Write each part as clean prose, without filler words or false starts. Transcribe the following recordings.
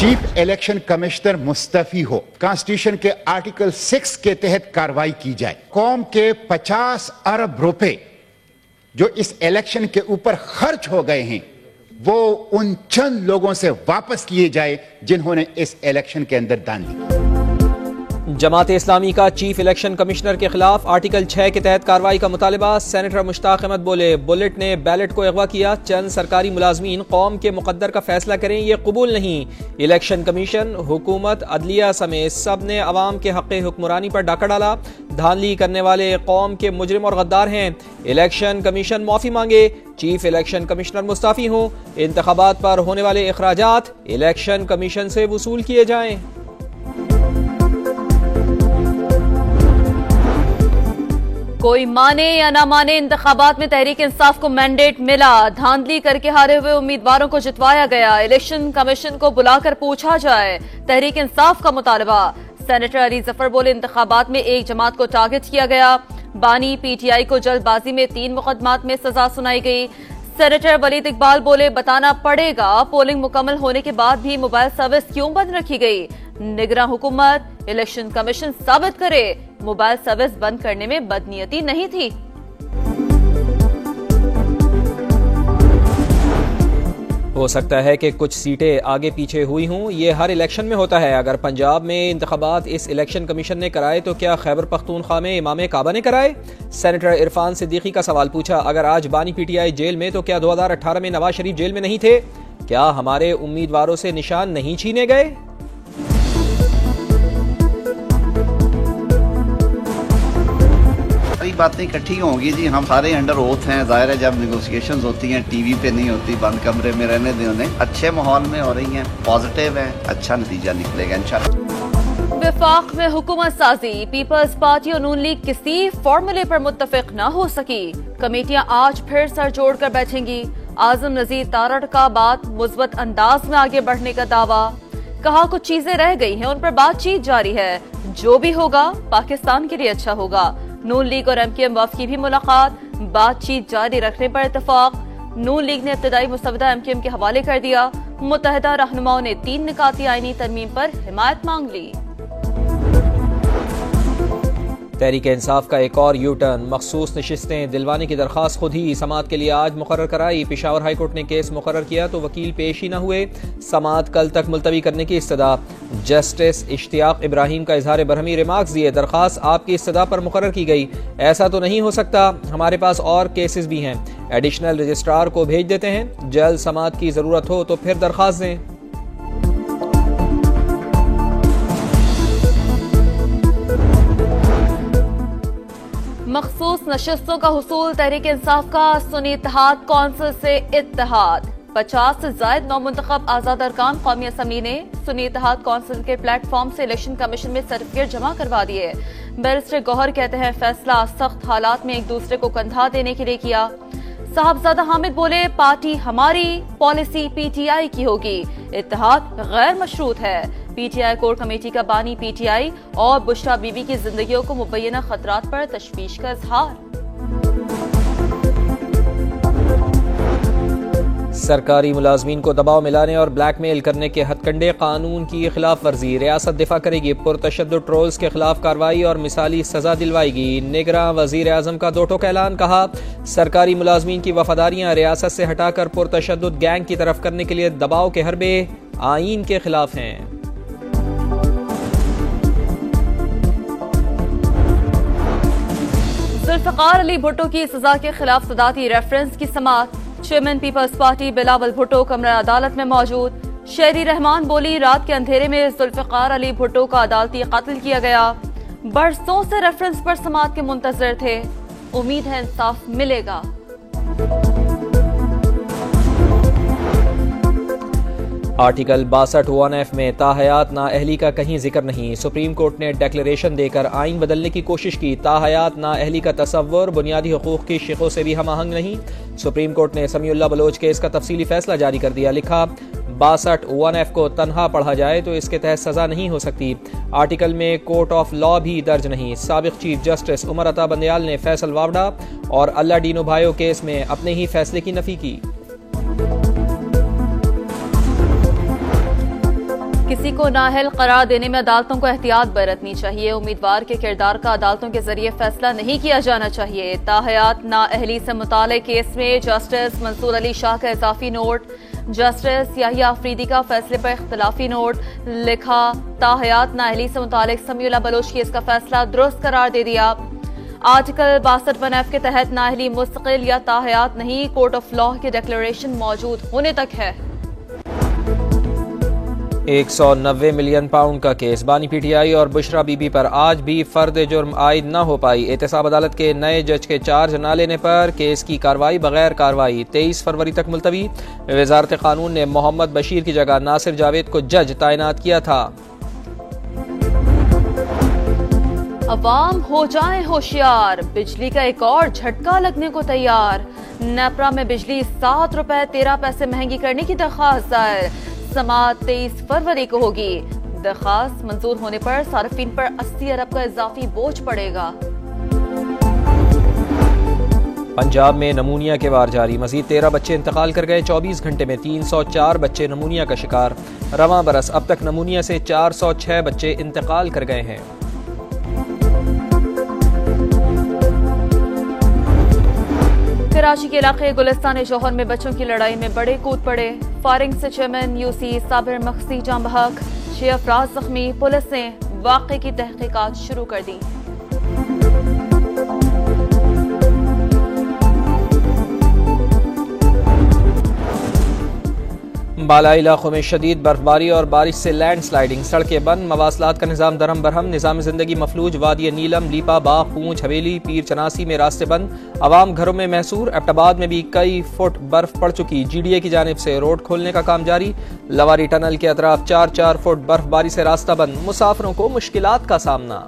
Chief election commissioner Mustafi हो, constitution के article 6 के तहत कार्रवाई की जाए। कौम के 50 अरब रुपए जो इस इलेक्शन के ऊपर खर्च हो गए हैं वो उन चंद लोगों से वापस किए जाए जिन्होंने इस इलेक्शन के अंदर दान दी। जमात इस्लामी का चीफ इलेक्शन कमिश्नर के खिलाफ आर्टिकल 6 के तहत कार्रवाई का मुतालिबा। सेनेटर मुश्ताक अहमद बोले, बुलेट ने बैलेट को अगवा किया, चंद सरकारी मुलाजमीन कौम के मुकद्दर का फैसला करें, ये कबूल नहीं। इलेक्शन कमीशन, हुकूमत, अदलिया समेत सब ने अवाम के हक़ हुक्मरानी पर डाका डाला। धांधली करने वाले कौम के मुजरिम और गद्दार हैं। इलेक्शन कमीशन माफी मांगे, चीफ इलेक्शन कमिश्नर मुस्तफी हों। इंतखाबात पर होने वाले अखराजात इलेक्शन कमीशन से वसूल किए जाएं। कोई माने या ना माने, इंतखाबात में तहरीक इंसाफ को मैंडेट मिला। धांधली करके हारे हुए उम्मीदवारों को जितवाया गया। इलेक्शन कमीशन को बुलाकर पूछा जाए, तहरीक इंसाफ का मुतालबा। सेनेटर अली जफर बोले, इंतखाबात में एक जमात को टारगेट किया गया। बानी पीटीआई को जल्दबाजी में 3 मुकदमात में सजा सुनाई गई। सेनेटर वलीद इकबाल बोले, बताना पड़ेगा पोलिंग मुकम्मल होने के बाद भी मोबाइल सर्विस क्यों बंद रखी गई। निगरान हुकूमत, इलेक्शन कमीशन साबित करे मोबाइल सर्विस बंद करने में बदनीयती नहीं थी। हो सकता है कि कुछ सीटें आगे पीछे हुई हों, ये हर इलेक्शन में होता है। अगर पंजाब में इंतखाबात इस इलेक्शन कमीशन ने कराए तो क्या खैबर पख्तूनख्वा में इमाम काबा ने कराए। सेनेटर इरफान सिद्दीकी का सवाल पूछा, अगर आज बानी पीटीआई जेल में तो क्या 2018 में नवाज शरीफ जेल में नहीं थे। क्या हमारे उम्मीदवारों से निशान नहीं छीने गए। बातें इकट्ठी होंगी जी, हम सारे अंडर ओथ हैं। जाहिर है जब नेगोशिएशंस होती हैं टीवी पे नहीं होती, बंद कमरे में रहने दें उन्हें। अच्छे माहौल में हो रही हैं, पॉजिटिव है, अच्छा नतीजा निकलेगा इंशाल्लाह। विफाक में हुकूमत साजी, पीपल्स पार्टी और नून लीग किसी फॉर्मूले पर मुत्तफिक न हो सकी। कमेटियां आज फिर सर जोड़कर बैठेंगी। आजम नजीर तारड़ का बात मुस्बत अंदाज में आगे बढ़ने का दावा। कहा कुछ चीजें रह गई हैं, उन पर बातचीत जारी है। जो भी होगा पाकिस्तान के लिए अच्छा होगा। नून लीग और एमकेएम वफ़द की भी मुलाकात, बातचीत जारी रखने पर इत्तेफाक। नून लीग ने इब्तदाई मुसवदा एमकेएम के हवाले कर दिया। मुत्तहिदा रहनुमाओं ने 3 निकाती आईनी तरमीम पर हिमायत मांग ली। तहरीक इंसाफ का एक और यू टर्न, मखसूस नशिस्तें दिलवाने की दरख्वास्त खुद ही समाअत के लिए आज मुकर्रर कराई। पेशावर हाई कोर्ट ने केस मुकर्रर किया तो वकील पेश ही न हुए। समाअत कल तक मुलतवी करने की इस्तदा। जस्टिस इश्तियाक इब्राहिम का इजहार बरहमी रिमार्क्स दिए, दरख्वास्त आपकी इस्तदा पर मुकर्रर की गई। ऐसा तो नहीं हो सकता, हमारे पास और केसेस भी हैं। एडिशनल रजिस्ट्रार को भेज देते हैं, जल्द समाअत की जरूरत हो तो फिर दरख्वास्त दें। मखसूस नशिस्तों का हुसूल, तहरीक इंसाफ का सुन्नी इत्तेहाद कौंसिल से इत्तेहाद। 50 से ज्यादा नौमुंतखब आजाद अरकान कौमी असम्बली ने सुन्नी इत्तेहाद कौंसिल के प्लेटफॉर्म से इलेक्शन कमीशन में सर्टिफिकेट जमा करवा दिए। बैरिस्टर गौहर कहते हैं फैसला सख्त हालात में एक दूसरे को कंधा देने के लिए किया। साहबजादा हामिद बोले, पार्टी हमारी, पॉलिसी पीटीआई की होगी, इत्तेहाद गैर मशरूत है। पीटीआई कोर कमेटी का बानी पीटीआई और बुशरा बीबी की जिंदगियों को मुबैना खतरात पर तशवीश का इजहार। सरकारी मुलाजमीन को दबाव मिलाने और ब्लैकमेल करने के हथकंडे, कानून की खिलाफ वर्जी। रियासत दिफा करेगी, पुरतशद्दुद ट्रोल्स के खिलाफ कार्रवाई और मिसाली सजा दिलवाएगी। निगरान वजीर आजम का 2 टोक ऐलान, कहा सरकारी मुलाजमीन की वफादारियां रियासत से हटाकर पुरतशद्दुद गैंग की तरफ करने के लिए दबाव के हरबे आईन के खिलाफ हैं। जुल्फ़िकार अली भुट्टो की सजा के खिलाफ सदाती रेफरेंस की समाअत। Chairman people's party Bilawal Bhutto कमरा अदालत में मौजूद। शेरी रहमान बोली, रात के अंधेरे में जुल्फ़िकार अली भुट्टो का अदालती कत्ल किया गया। बरसों से रेफरेंस पर समाअत के मुंतजर थे, उम्मीद है इंसाफ मिलेगा। आर्टिकल 62(1)(f) में ताहयात नाअहली का कहीं जिक्र नहीं। सुप्रीम कोर्ट ने डेक्लेरेशन देकर आइन बदलने की कोशिश की। ताहयात नाअहली का तसव्वुर बुनियादी हुकूक की शिकों से भी हम आहंग नहीं। सुप्रीम कोर्ट ने समीउल्लाह बलोच केस का तफसीली फैसला जारी कर दिया। लिखा, 62(1)(f) को तनहा पढ़ा जाए तो इसके तहत सजा नहीं हो सकती। आर्टिकल में कोर्ट ऑफ लॉ भी दर्ज नहीं। साबिक चीफ जस्टिस उमर अता बंदयाल ने फैसल वावडा और अल्लाह डीनो भायो केस में अपने ही फैसले की नफी की। किसी को नाअहल करार देने में अदालतों को एहतियात बरतनी चाहिए। उम्मीदवार के किरदार का अदालतों के जरिए फैसला नहीं किया जाना चाहिए। ताहयात नाअहली से मुताल्लिक केस में जस्टिस मंसूर अली शाह का इजाफी नोट, जस्टिस याहिया अफरीदी का फैसले पर इख्तलाफी नोट। लिखा, ताहयात नाअहली से मुताल्लिक समीउल्लाह बलोच केस का फैसला दुरुस्त करार दे दिया। आर्टिकल 62(1)F के तहत नाअहली मुस्तकिल या ताहयात नहीं, कोर्ट ऑफ लॉ की डिक्लेरेशन मौजूद होने तक है। 190 मिलियन पाउंड का केस, बानी पीटीआई और बुशरा बीबी पर आज भी फर्द जुर्म आयद न हो पाई। एहतसाब अदालत के नए जज के चार्ज न लेने पर केस की कार्रवाई बगैर कार्रवाई 23 फरवरी तक मुलतवी। वजारत कानून ने मोहम्मद बशीर की जगह नासिर जावेद को जज तैनात किया था। अवाम हो जाएं होशियार, बिजली का एक और झटका लगने को तैयार। नेपरा में बिजली 7 रुपए 13 पैसे महंगी करने की दरख्वास्त दायर। समाअत 23 फरवरी को होगी। दरख्वास्त मंजूर होने पर सार्फिन पर 80 अरब का इजाफी बोझ पड़ेगा। पंजाब में नमूनिया के वार जारी, मजीद 13 बच्चे इंतकाल कर गए। 24 घंटे में 304 बच्चे नमूनिया का शिकार। रवां बरस अब तक नमूनिया से 406 बच्चे इंतकाल कर गए हैं। कराची के इलाके गुलिस्तान जौहर में बच्चों की लड़ाई में बड़े कूद पड़े। फायरिंग से चेयरमैन यूसी साबिर मखसी जाम बहक, 6 अफराद जख्मी। पुलिस ने वाक़े की तहकीकात शुरू कर दी। बालाई इलाकों में शदीद बर्फबारी और बारिश से लैंड स्लाइडिंग, सड़कें बंद, मवासलात का निज़ाम दरम बरहम, निज़ाम जिंदगी मफलूज। वादी नीलम, लीपा, बाग, पूंछ, हवेली, पीर चनासी में रास्ते बंद, आवाम घरों में महसूर। एबटाबाद में भी कई फुट बर्फ पड़ चुकी। GDA की जानिब से रोड खोलने का काम जारी। लवारी टनल के अतराफ 4-4 फुट बर्फबारी से रास्ता बंद, मुसाफिरों को मुश्किलात का सामना।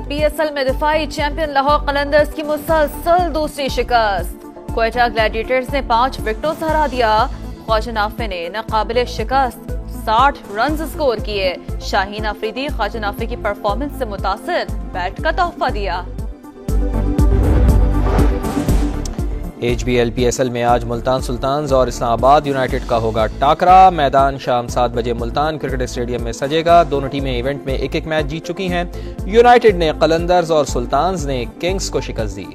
PSL में दिफाई चैंपियन लाहौर कलंदर्स की मुसलसल दूसरी शिकस्त। क्वेटा ग्लैडिएटर्स ने 5 विकेटों से हरा दिया। ख्वाजा नाफे ने नाकाबिले शिकस्त 60 रन स्कोर किए। शाहीन अफरीदी ख्वाजा नाफे की परफॉर्मेंस से मुतासिर बैट का तोहफा दिया। HBL PSL में आज मुल्तान सुल्तान्स और इस्लामाबाद यूनाइटेड का होगा टाकरा। मैदान शाम 7 बजे मुल्तान क्रिकेट स्टेडियम में सजेगा। दोनों टीमें इवेंट में एक मैच जीत चुकी हैं। यूनाइटेड ने कलंदर्स और सुल्तान्स ने किंग्स को शिकस्त दी।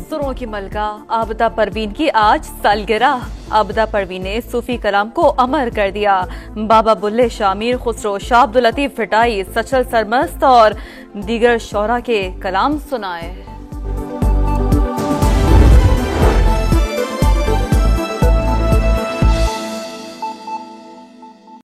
सुरों की मलका आबदा परवीन की आज सालगिरह। आबदा परवीन ने सूफी कलाम को अमर कर दिया। बाबा बुल्ले शाह, मीर खुसरो, शाह अब्दुल लतीफ फिटाई, सचल सरमस्त और दीगर शौरा के कलाम सुनाए।